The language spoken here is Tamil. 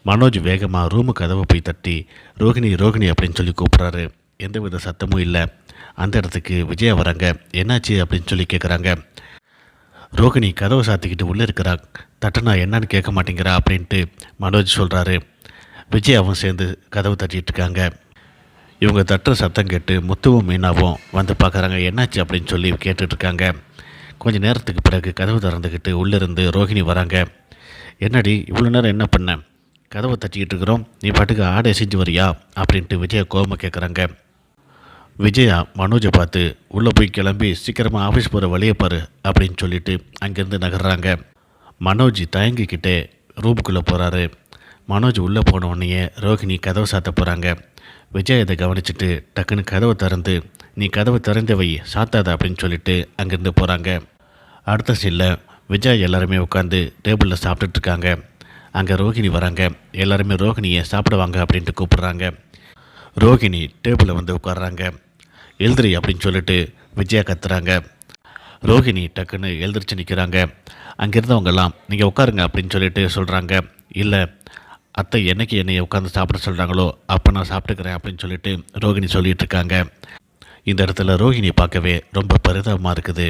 மனோஜ் வேகமாக ரூமு கதவை போய் தட்டி ரோகிணி ரோகிணி அப்படின்னு சொல்லி கூப்பிட்றாரு. எந்தவித சத்தமும் இல்லை. அந்த இடத்துக்கு விஜயா வராங்க. என்னாச்சு அப்படின்னு சொல்லி கேட்குறாங்க. ரோகிணி கதவை சாத்திக்கிட்டு உள்ளே இருக்கிறா. தட்டுனா என்னன்னு கேட்க மாட்டேங்கிறா அப்படின்ட்டு மனோஜ் சொல்கிறாரு. விஜயாவும் சேர்ந்து கதவு தட்டிகிட்டு இருக்காங்க. இவங்க தட்டுற சத்தம் கேட்டு முத்துவும் மீனாவும் வந்து பார்க்குறாங்க. என்னாச்சு அப்படின்னு சொல்லி கேட்டுட்ருக்காங்க. கொஞ்சம் நேரத்துக்கு பிறகு கதவு திறந்துக்கிட்டு உள்ளிருந்து ரோகிணி வராங்க. என்னடி இவ்வளோ நேரம் என்ன பண்ண? கதவை தட்டிக்கிட்டு இருக்கிறோம், நீ பாட்டுக்கு ஆடை செஞ்சு வரியா அப்படின்ட்டு விஜயா கோபமாக கேட்குறாங்க. விஜயா மனோஜை பார்த்து உள்ளே போய் கிளம்பி சீக்கிரமாக ஆஃபீஸ் போகிற வழியை பாரு அப்படின்னு சொல்லிட்டு அங்கேருந்து நகர்றாங்க. மனோஜ் தயங்கிக்கிட்டே ரூமுக்குள்ளே போகிறாரு. மனோஜ் உள்ளே போன உடனே ரோகிணி கதவை சாத்த போகிறாங்க. விஜய் இதை கவனிச்சுட்டு டக்குன்னு கதவை திறந்து நீ கதவை திறந்த வை சாத்தாத அப்படின்னு சொல்லிட்டு அங்கேருந்து போகிறாங்க. அடுத்த சீனில் விஜய் எல்லாருமே உட்காந்து டேபிளில் சாப்பிட்டுட்ருக்காங்க. அங்கே ரோகிணி வராங்க. எல்லாருமே ரோகிணியை சாப்பிடுவாங்க அப்படின்ட்டு கூப்பிட்றாங்க. ரோகிணி டேபிளில் வந்து உட்காடுறாங்க. எழுந்திரி அப்படின்னு சொல்லிட்டு விஜயா கத்துறாங்க. ரோகிணி டக்குன்னு எழுந்திரிச்சு நிற்கிறாங்க. அங்கேருந்தவங்கெல்லாம் நீங்கள் உட்காருங்க அப்படின்னு சொல்லிட்டு சொல்கிறாங்க. இல்லை, அத்தை என்னைக்கு என்னை உட்காந்து சாப்பிட சொல்கிறாங்களோ அப்போ நான் சாப்பிட்டுக்கிறேன் அப்படின்னு சொல்லிட்டு ரோகிணி சொல்லிகிட்டு இருக்காங்க. இந்த இடத்துல ரோகிணி பார்க்கவே ரொம்ப பரிதாபமாக இருக்குது.